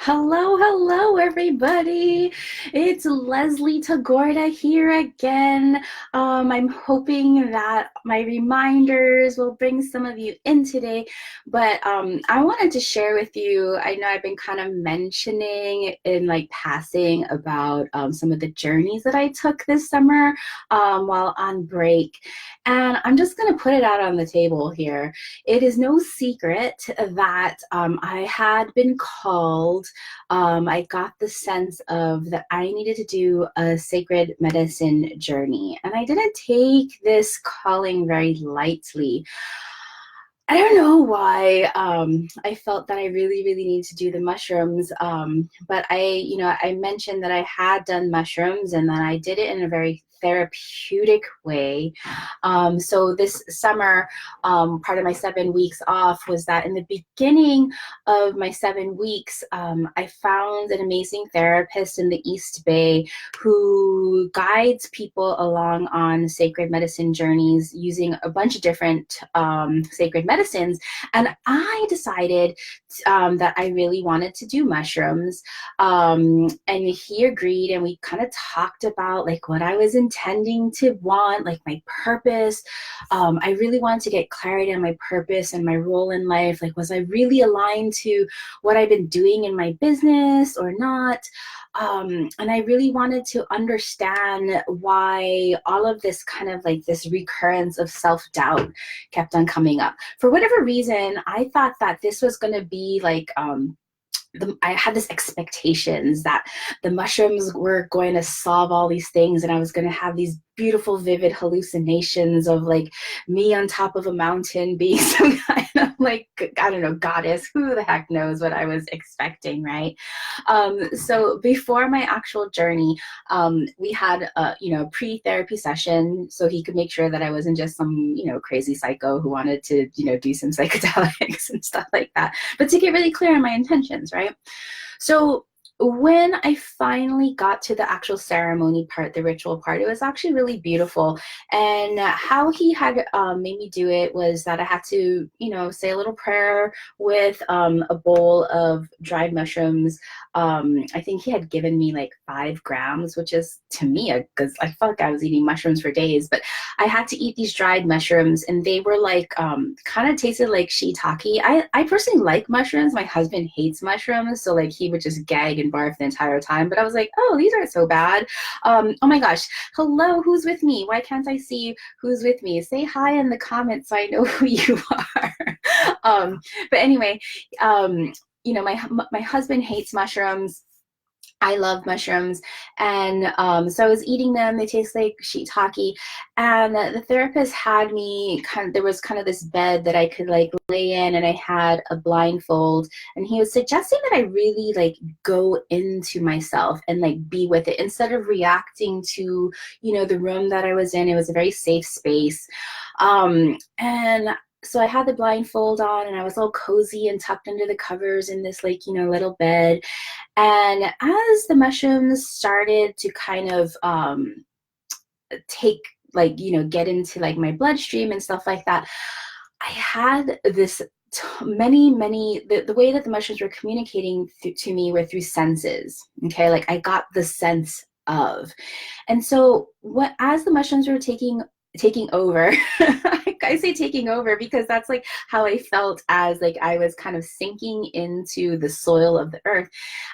Hello, everybody. It's Leslie Tagorda here again. I'm hoping that my reminders will bring some of you in today, but I wanted to share with you. I know I've been kind of mentioning in like passing about some of the journeys that I took this summer while on break, and I'm just going to put it out on the table here. It is no secret that I had been called. I got the sense of that I needed to do a sacred medicine journey. And I didn't take this calling very lightly. I don't know why I felt that I really needed to do the mushrooms. But I mentioned that I had done mushrooms and that I did it in a very therapeutic way. So this summer, part of my 7 weeks off was that in the beginning of my 7 weeks, I found an amazing therapist in the East Bay who guides people along on sacred medicine journeys using a bunch of different sacred medicines. And I decided that I really wanted to do mushrooms. And he agreed, and we kind of talked about like what I was intending to want, like my purpose. I really wanted to get clarity on my purpose and my role in life. Like, was I really aligned to what I've been doing in my business or not? And I really wanted to understand why all of this kind of like this recurrence of self-doubt kept on coming up. For whatever reason, I thought that this was going to be like, I had this expectations that the mushrooms were going to solve all these things, and I was going to have these beautiful, vivid hallucinations of like me on top of a mountain being some kind of like, I don't know, goddess. Who the heck knows what I was expecting, right? So before my actual journey, we had a pre-therapy session so he could make sure that I wasn't just some crazy psycho who wanted to do some psychedelics and stuff like that, but to get really clear on my intentions, right? So when I finally got to the actual ceremony part, the ritual part, it was actually really beautiful. And how he had made me do it was that I had to, say a little prayer with a bowl of dried mushrooms. I think he had given me like 5 grams, which is to me, because I felt like I was eating mushrooms for days, but I had to eat these dried mushrooms, and they were like kind of tasted like shiitake. I personally like mushrooms. My husband hates mushrooms, so like he would just gag and barf the entire time. But I was like, oh, these aren't so bad. Oh my gosh, hello, who's with me? Why can't I see who's with me? Say hi in the comments so I know who you are. But anyway, my husband hates mushrooms. I love mushrooms. And so I was eating them. They taste like shiitake. And the therapist had me there was kind of this bed that I could like lay in, and I had a blindfold. And he was suggesting that I really like go into myself and like be with it instead of reacting to, the room that I was in. It was a very safe space. And so I had the blindfold on, and I was all cozy and tucked under the covers in this like, little bed. And as the mushrooms started to kind of take like, get into like my bloodstream and stuff like that, I had this the way that the mushrooms were communicating to me were through senses. Okay, like I got the sense of. And so as the mushrooms were taking over, I say taking over because that's like how I felt as like I was kind of sinking into the soil of the earth.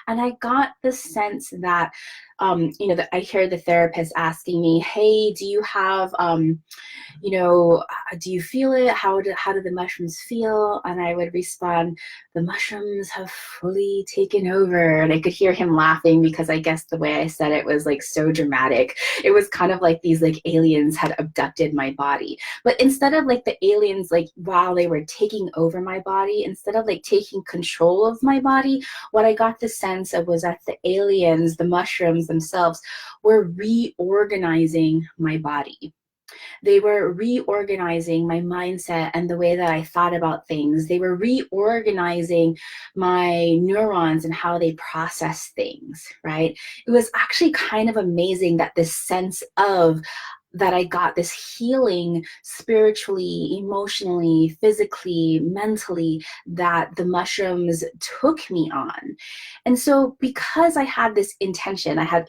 And I got the sense that that I hear the therapist asking me, hey, do you have do you feel it? How do the mushrooms feel? And I would respond, the mushrooms have fully taken over. And I could hear him laughing because I guess the way I said it was like so dramatic. It was kind of like these like aliens had abducted my body. But instead of like the aliens, like while they were taking over my body, instead of like taking control of my body, what I got the sense of was that the aliens, the mushrooms themselves, were reorganizing my body. They were reorganizing my mindset and the way that I thought about things. They were reorganizing my neurons and how they process things, right? It was actually kind of amazing that this sense of that I got this healing spiritually, emotionally, physically, mentally, that the mushrooms took me on. And so because I had this intention, I had,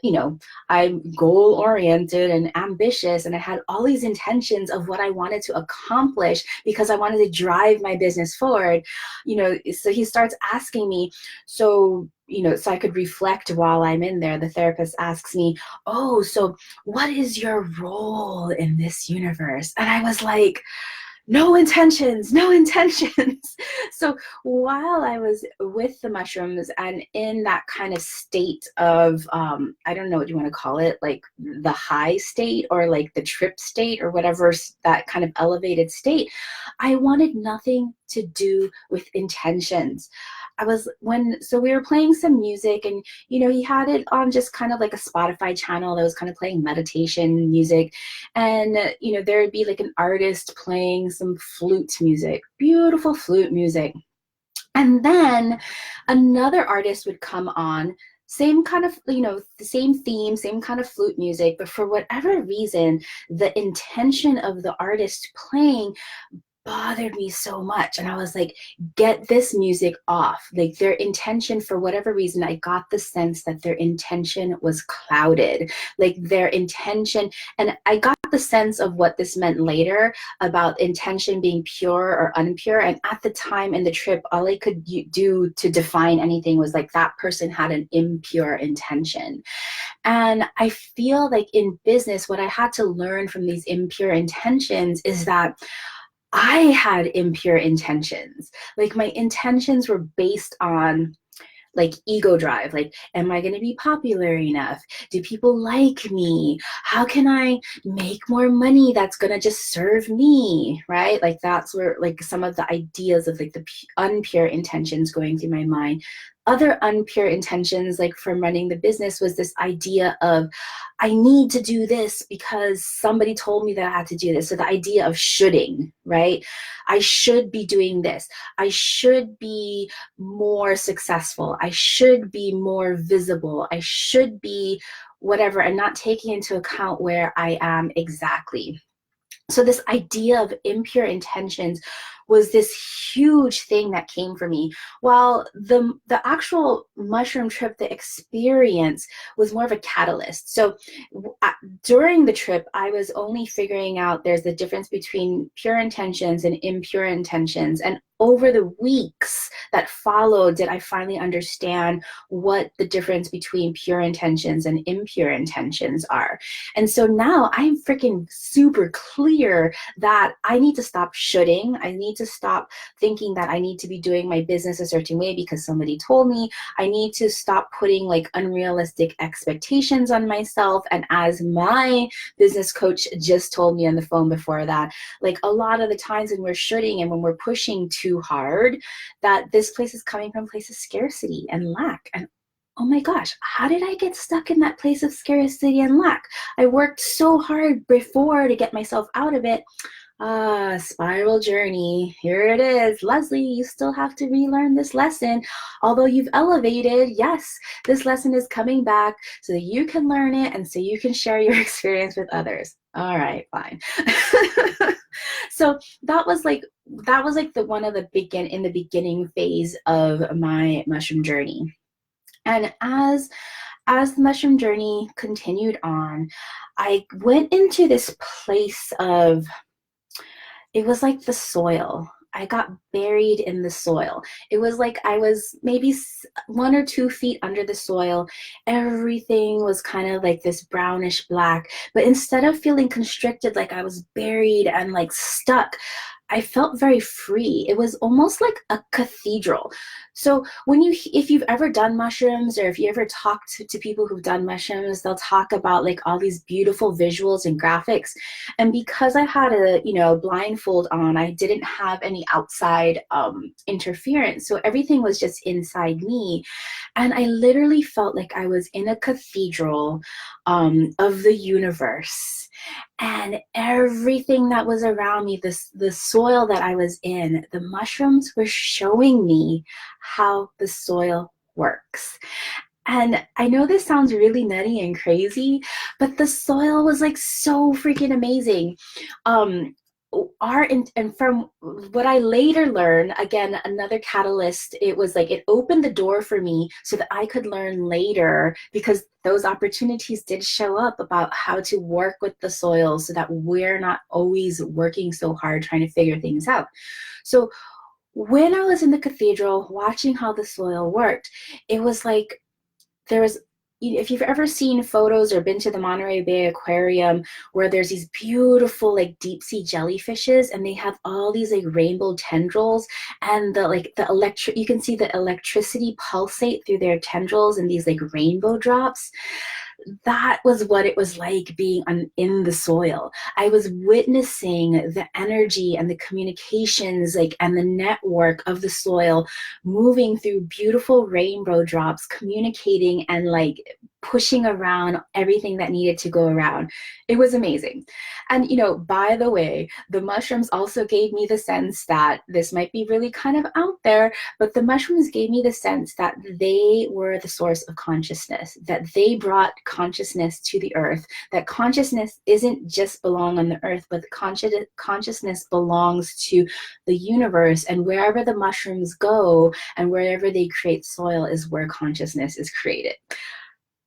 I'm goal oriented and ambitious, and I had all these intentions of what I wanted to accomplish because I wanted to drive my business forward. So he starts asking me, so I could reflect while I'm in there. The therapist asks me, oh, so what is your role in this universe? And I was like, no intentions, no intentions. So while I was with the mushrooms and in that kind of state of, I don't know what you want to call it, like the high state or like the trip state or whatever, that kind of elevated state, I wanted nothing to do with intentions. So we were playing some music, and he had it on just kind of like a Spotify channel that was kind of playing meditation music. And there would be like an artist playing some flute music, beautiful flute music. And then another artist would come on, same kind of, the same theme, same kind of flute music, but for whatever reason, the intention of the artist playing bothered me so much. And I was like, get this music off. Like, their intention, for whatever reason, I got the sense that their intention was clouded. Like their intention, and I got the sense of what this meant later about intention being pure or impure. And at the time in the trip, all I could do to define anything was like that person had an impure intention. And I feel like in business, what I had to learn from these impure intentions is that I had impure intentions. Like, my intentions were based on like ego drive. Like, am I going to be popular enough? Do people like me? How can I make more money that's going to just serve me? Right? Like, that's where like some of the ideas of like the unpure intentions going through my mind. Other unpure intentions, like from running the business, was this idea of, I need to do this because somebody told me that I had to do this. So the idea of shoulding, right? I should be doing this. I should be more successful. I should be more visible. I should be whatever, and not taking into account where I am exactly. So this idea of impure intentions was this huge thing that came for me. While the actual mushroom trip, the experience was more of a catalyst. So during the trip, I was only figuring out there's the difference between pure intentions and impure intentions. And over the weeks that followed, did I finally understand what the difference between pure intentions and impure intentions are. And so now I'm freaking super clear that I need to stop shoulding. I need to stop thinking that I need to be doing my business a certain way because somebody told me. I need to stop putting like unrealistic expectations on myself. And as my business coach just told me on the phone before that, like a lot of the times when we're shoulding and when we're pushing too hard, that this place is coming from a place of scarcity and lack. And oh my gosh, how did I get stuck in that place of scarcity and lack? I worked so hard before to get myself out of it. Spiral journey. Here it is. Leslie, you still have to relearn this lesson. Although you've elevated, yes, this lesson is coming back so that you can learn it and so you can share your experience with others. All right, fine. So that was like the one of the beginning phase of my mushroom journey. And as the mushroom journey continued on, I went into this place of, it was like the soil. I got buried in the soil. It was like I was maybe 1 or 2 feet under the soil. Everything was kind of like this brownish black. But instead of feeling constricted, like I was buried and like stuck, I felt very free. It was almost like a cathedral. So if you've ever done mushrooms, or if you ever talk to people who've done mushrooms, they'll talk about like all these beautiful visuals and graphics. And because I had a, blindfold on, I didn't have any outside interference. So everything was just inside me. And I literally felt like I was in a cathedral of the universe. And everything that was around me, the soil that I was in, the mushrooms were showing me how the soil works. And I know this sounds really nutty and crazy, but the soil was like so freaking amazing. Um, and from what I later learned, again, another catalyst, it was like it opened the door for me so that I could learn later, because those opportunities did show up about how to work with the soil so that we're not always working so hard trying to figure things out. So when I was in the cathedral watching how the soil worked, it was like there was, if you've ever seen photos or been to the Monterey Bay Aquarium, where there's these beautiful like deep sea jellyfishes and they have all these like rainbow tendrils, and the electric, you can see the electricity pulsate through their tendrils and these like rainbow drops. That was what it was like being in the soil. I was witnessing the energy and the communications, like, and the network of the soil moving through beautiful rainbow drops, communicating and like pushing around everything that needed to go around. It was amazing. And, by the way, the mushrooms also gave me the sense that this might be really kind of out there, but the mushrooms gave me the sense that they were the source of consciousness, that they brought consciousness to the earth, that consciousness isn't just belong on the earth, but consciousness belongs to the universe, and wherever the mushrooms go and wherever they create soil is where consciousness is created.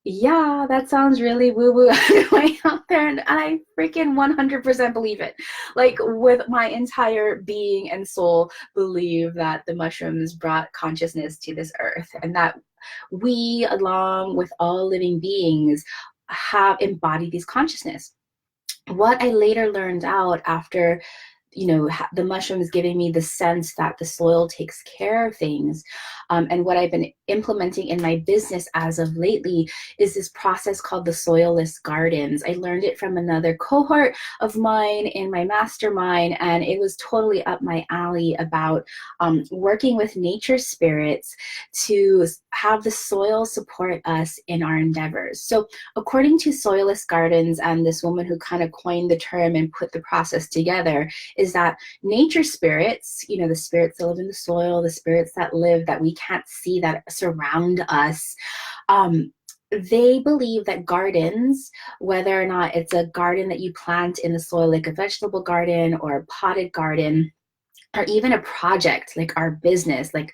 Yeah, that sounds really woo-woo way out there, and I freaking 100% believe it. Like, with my entire being and soul, believe that the mushrooms brought consciousness to this earth, and that we, along with all living beings, have embodied these consciousness. What I later learned out after, the mushrooms giving me the sense that the soil takes care of things, and what I've been implementing in my business as of lately is this process called the Soilless Gardens. I learned it from another cohort of mine in my mastermind, and it was totally up my alley about working with nature spirits to have the soil support us in our endeavors. So according to Soilless Gardens, and this woman who kind of coined the term and put the process together, is that nature spirits, the spirits that live in the soil, the spirits that live that we can't see, that surround us, they believe that gardens, whether or not it's a garden that you plant in the soil, like a vegetable garden or a potted garden, or even a project like our business, like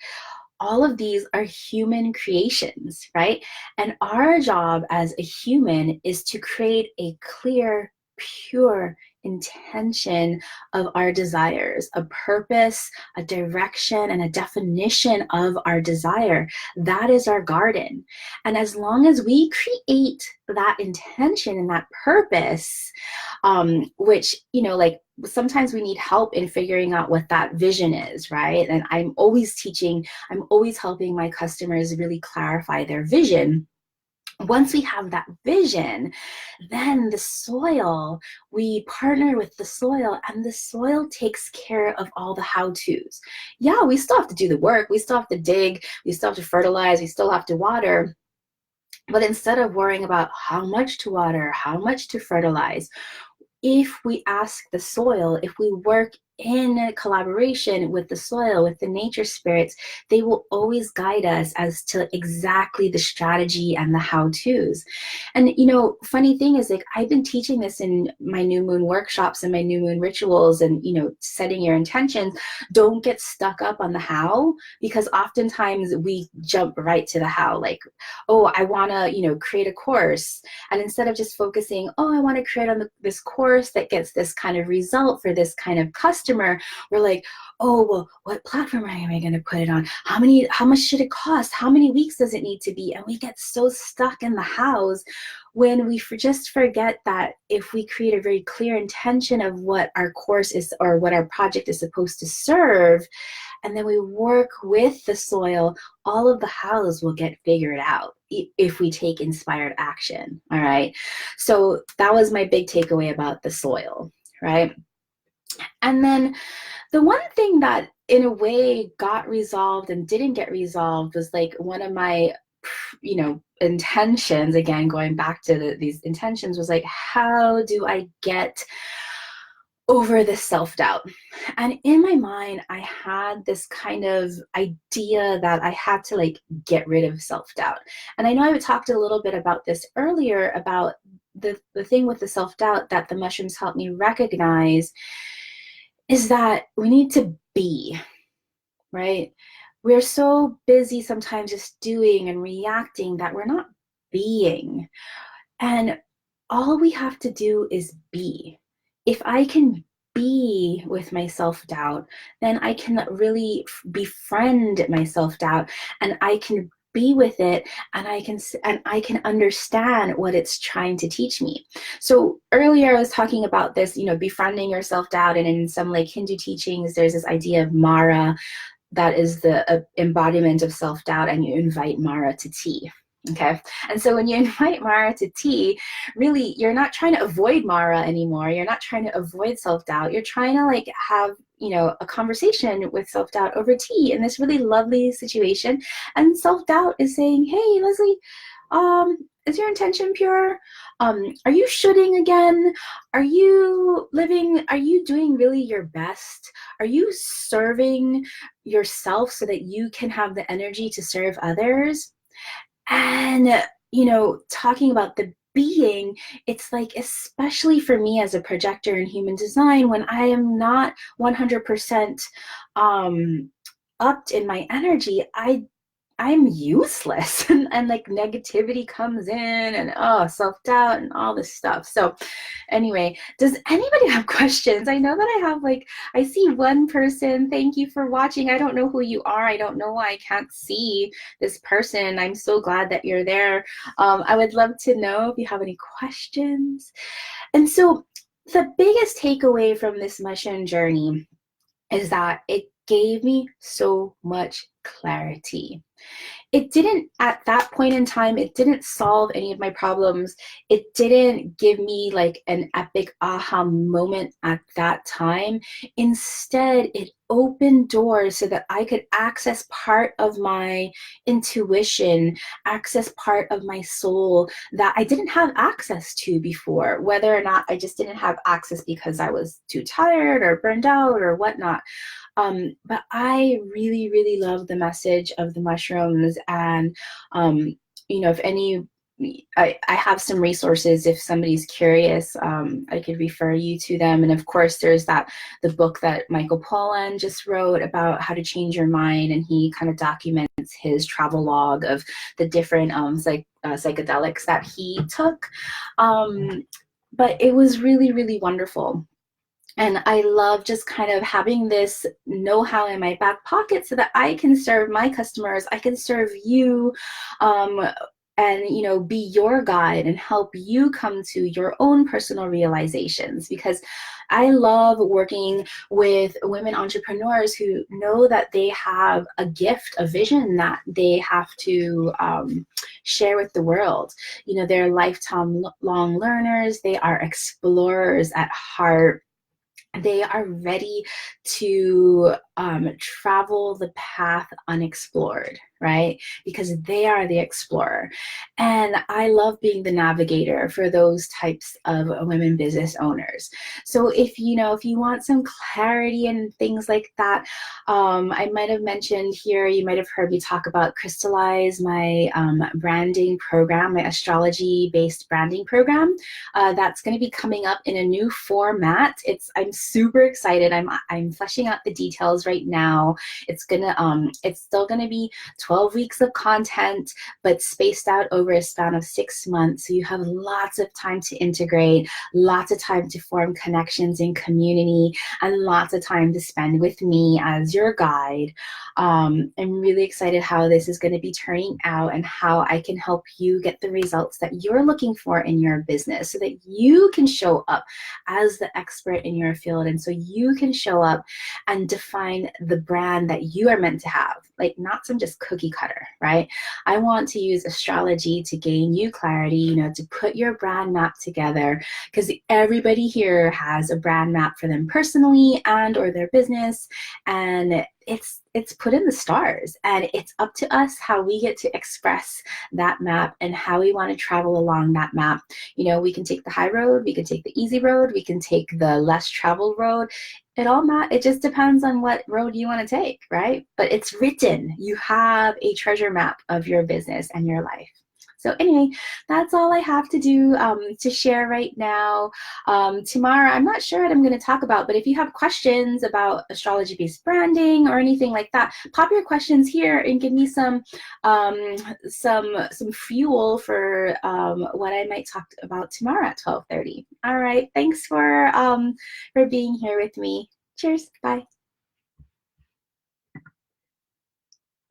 all of these are human creations, right? And our job as a human is to create a clear, pure intention of our desires, a purpose, a direction, and a definition of our desire. That is our garden. And as long as we create that intention and that purpose, which, like, sometimes we need help in figuring out what that vision is, right? And I'm always helping my customers really clarify their vision. Once we have that vision, then the soil, we partner with the soil, and the soil takes care of all the how-tos. Yeah, we still have to do the work. We still have to dig. We still have to fertilize. We still have to water. But instead of worrying about how much to water, how much to fertilize, if we ask the soil, if we work in collaboration with the soil, with the nature spirits, they will always guide us as to exactly the strategy and the how-tos. And, funny thing is, like, I've been teaching this in my new moon workshops and my new moon rituals, and, setting your intentions. Don't get stuck up on the how, because oftentimes we jump right to the how, like, oh, I want to, create a course. And instead of just focusing, oh, I want to create on this course that gets this kind of result for this kind of customer, we're like, oh, well, what platform am I going to put it on? How much should it cost? How many weeks does it need to be? And we get so stuck in the hows when we just forget that if we create a very clear intention of what our course is or what our project is supposed to serve, and then we work with the soil, all of the hows will get figured out if we take inspired action. All right. So that was my big takeaway about the soil, right? And then the one thing that in a way got resolved and didn't get resolved was like one of my, intentions, again, going back to these intentions, was like, how do I get over the self-doubt. And in my mind, I had this kind of idea that I had to like get rid of self-doubt. And I know I talked a little bit about this earlier about the thing with the self-doubt that the mushrooms helped me recognize is that we need to be, right? We're so busy sometimes just doing and reacting that we're not being. And all we have to do is be. If I can be with my self-doubt, then I can really befriend my self-doubt, and I can be with it, and I can understand what it's trying to teach me. So earlier I was talking about this, befriending your self-doubt, and in some like Hindu teachings there's this idea of Mara, that is the embodiment of self-doubt, and you invite Mara to tea. Okay. And so when you invite Mara to tea, really, you're not trying to avoid Mara anymore. You're not trying to avoid self-doubt. You're trying to like have, a conversation with self-doubt over tea in this really lovely situation. And self-doubt is saying, hey, Leslie, is your intention pure? Are you shooting again? Are you doing really your best? Are you serving yourself so that you can have the energy to serve others? And, talking about the being, it's like, especially for me as a projector in human design, when I am not 100% upped in my energy, I'm useless and like negativity comes in and self-doubt and all this stuff. So anyway, does anybody have questions? I know that I see one person. Thank you for watching. I don't know who you are. I don't know why I can't see this person. I'm so glad that you're there. I would love to know if you have any questions. And so the biggest takeaway from this mushroom journey is that it gave me so much clarity. It didn't, at that point in time, it didn't solve any of my problems. It didn't give me like an epic aha moment at that time. Instead, it opened doors so that I could access part of my intuition, access part of my soul that I didn't have access to before, whether or not I just didn't have access because I was too tired or burned out or whatnot. But I really, really love the message of the mushrooms. And, if I have some resources. If somebody's curious, I could refer you to them. And of course, there's the book that Michael Pollan just wrote about how to change your mind. And he kind of documents his travel log of the different psychedelics that he took. But it was really, really wonderful. And I love just kind of having this know-how in my back pocket so that I can serve my customers, I can serve you, and be your guide and help you come to your own personal realizations. Because I love working with women entrepreneurs who know that they have a gift, a vision that they have to share with the world. They're lifetime long learners. They are explorers at heart. They are ready to travel the path unexplored, right? Because they are the explorer. And I love being the navigator for those types of women business owners. So if you want some clarity and things like that, I might have mentioned here, you might have heard me talk about Crystallize, my branding program, my astrology-based branding program. That's going to be coming up in a new format. I'm super excited. I'm fleshing out the details right now. It's still gonna be 12 weeks of content, but spaced out over a span of 6 months. So you have lots of time to integrate, lots of time to form connections in community, and lots of time to spend with me as your guide. I'm really excited how this is going to be turning out and how I can help you get the results that you're looking for in your business so that you can show up as the expert in your field, and so you can show up and define the brand that you are meant to have, like not some just cookie cutter, right? I want to use astrology to gain you clarity, to put your brand map together, because everybody here has a brand map for them personally and or their business. And it's put in the stars, and it's up to us how we get to express that map and how we want to travel along that map. You know, we can take the high road, we can take the easy road, we can take the less traveled road. It just depends on what road you want to take, right? But it's written. You have a treasure map of your business and your life. So anyway, that's all I have to do to share right now. Tomorrow, I'm not sure what I'm going to talk about, but if you have questions about astrology-based branding or anything like that, pop your questions here and give me some fuel for what I might talk about tomorrow at 12:30. All right, thanks for being here with me. Cheers. Bye.